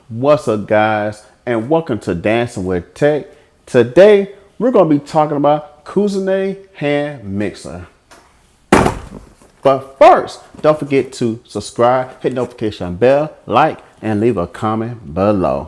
What's up, guys, and welcome to Dancing with Tech. Today, we're going to be talking about Cusinaid Hand Mixer. But first, don't forget to subscribe, hit notification bell, like, and leave a comment below.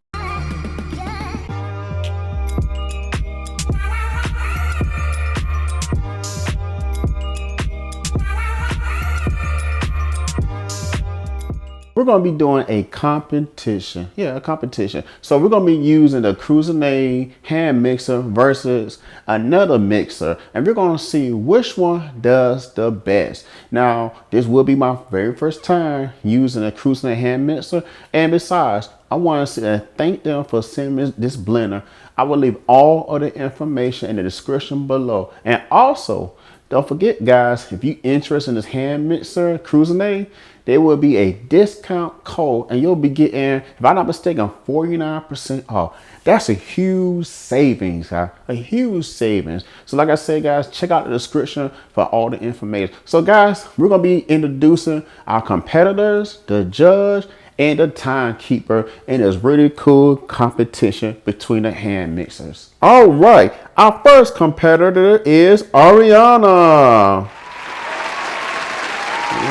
We're going to be doing a competition. Yeah, a competition. So we're going to be using the Cusinaid Hand Mixer versus another mixer. And we're going to see which one does the best. Now, this will be my very first time using a Cusinaid Hand Mixer. And besides, I want to thank them for sending me this blender. I will leave all of the information in the description below. And also, don't forget, guys, if you're interested in this hand mixer, Cusinaid, there will be a discount code and you'll be getting, if I'm not mistaken, 49% off. That's a huge savings, guys. A huge savings. So like I said, guys, check out the description for all the information. So guys, we're going to be introducing our competitors, the judge, and the timekeeper in this really cool competition between the hand mixers. All right, our first competitor is Ariana.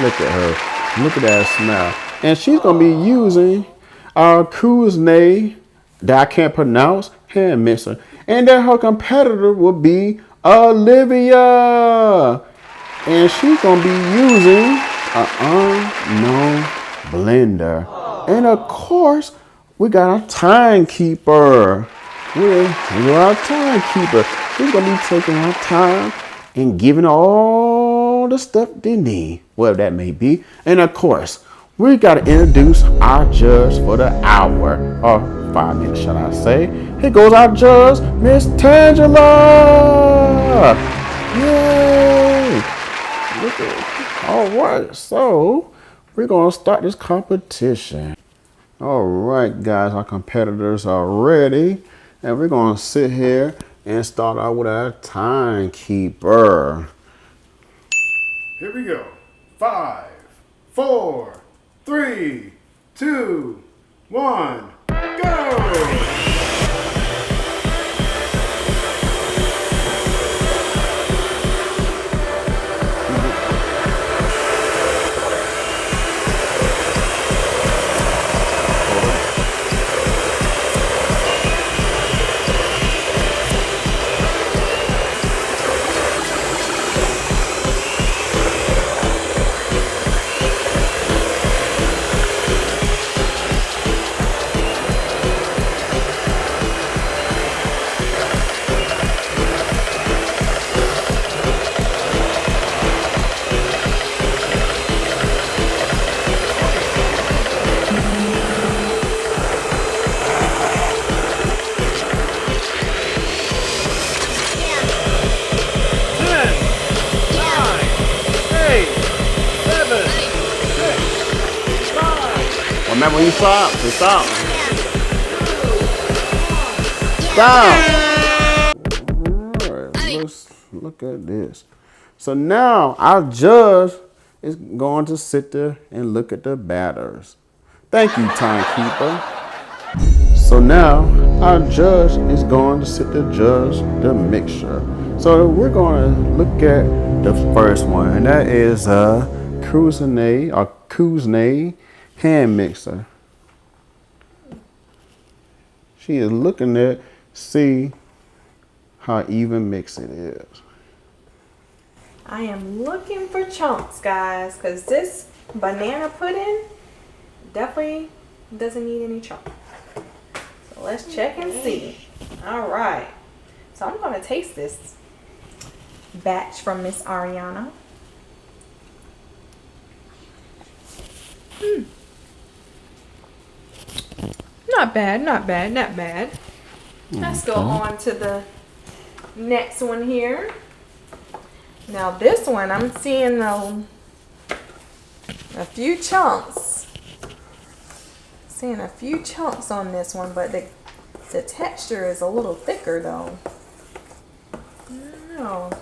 Look at her. Look at that smile. And she's going to be using our Cusinaid, that I can't pronounce, hand mixer. And then her competitor will be Olivia. And she's going to be using an unknown blender. And of course, we got our timekeeper. We got our timekeeper. He's going to be taking our time and giving all the stuff they need, whatever that may be. And of course, we got to introduce our judge for the hour, or 5 minutes, shall I say. Here goes our judge, Miss Tangela. Yay! Look at it. All right, so we're going to start this competition. All right, guys, our competitors are ready. And we're going to sit here and start out with our timekeeper. Here we go. 5, 4, 3, 2, 1, go! Remember when you stop, to stop. Stop. All right, let's look at this. So now our judge is going to sit there and look at the batters. Thank you, timekeeper. So now our judge is going to sit there judge the mixture. So we're going to look at the first one, and that is Cusinaid hand mixer. She is looking at see how even mix it is. I am looking for chunks, guys, because this banana pudding definitely doesn't need any chunks. So let's check and see. All right. So I'm going to taste this batch from Miss Ariana. Not bad, not bad, not bad. Let's go on to the next one here. Now this one, I'm seeing a few chunks. Seeing a few chunks on this one, but the texture is a little thicker though. I don't know.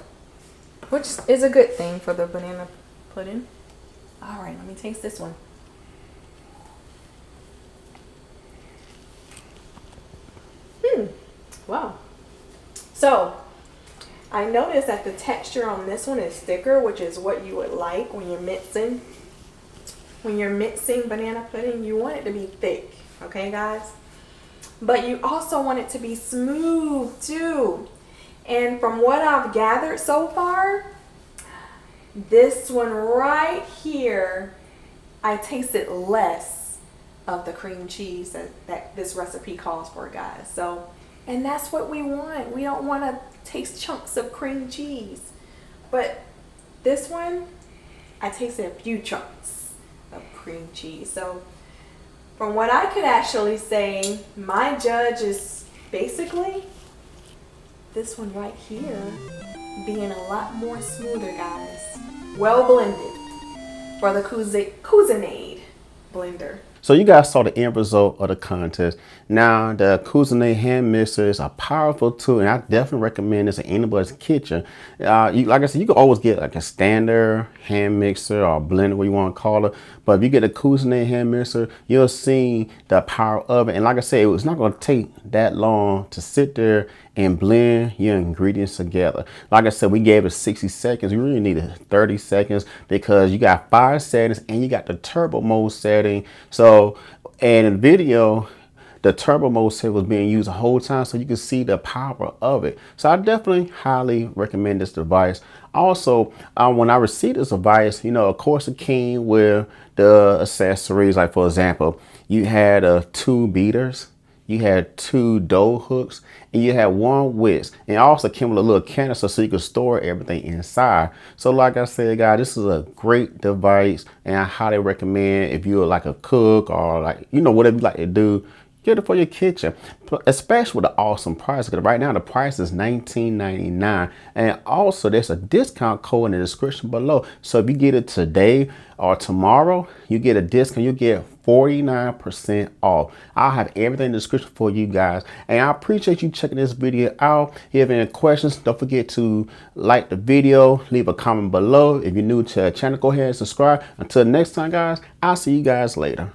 Which is a good thing for the banana pudding. All right, let me taste this one. Wow. So I noticed that the texture on this one is thicker, which is what you would like when you're mixing. When you're mixing banana pudding, you want it to be thick, okay guys? But you also want it to be smooth too. And from what I've gathered so far, this one right here, I tasted less of the cream cheese that this recipe calls for, guys. So, and that's what we want. We don't want to taste chunks of cream cheese. But this one, I tasted a few chunks of cream cheese. So from what I could actually say, my judge is basically this one right here being a lot more smoother, guys. Well blended for the Cusinaid blender. So you guys saw the end result of the contest. Now the Cusinaid Hand Mixer is a powerful tool, and I definitely recommend this in anybody's kitchen. Like I said, you can always get like a standard hand mixer or blender, what you want to call it. But if you get a Cusinaid Hand Mixer, you'll see the power of it. And like I said, it's not going to take that long to sit there and blend your ingredients together. Like I said, we gave it 60 seconds. We really needed 30 seconds because you got 5 settings and you got the turbo mode setting. So, and in the video, the turbo mode set was being used the whole time, so you can see the power of it. So I definitely highly recommend this device. Also, when I received this device, you know, of course it came with the accessories. Like for example, you had 2 beaters, you had 2 dough hooks, and you had 1 whisk. And it also came with a little canister so you could store everything inside. So like I said, guys, this is a great device, and I highly recommend if you're like a cook or like, you know, whatever you like to do, get it for your kitchen, especially with the awesome price. Because right now the price is $19.99, and also there's a discount code in the description below. So if you get it today or tomorrow, you get a discount. You get 49% off. I'll have everything in the description for you guys, and I appreciate you checking this video out. If you have any questions, don't forget to like the video, leave a comment below. If you're new to the channel, go ahead and subscribe. Until next time, guys, I'll see you guys later.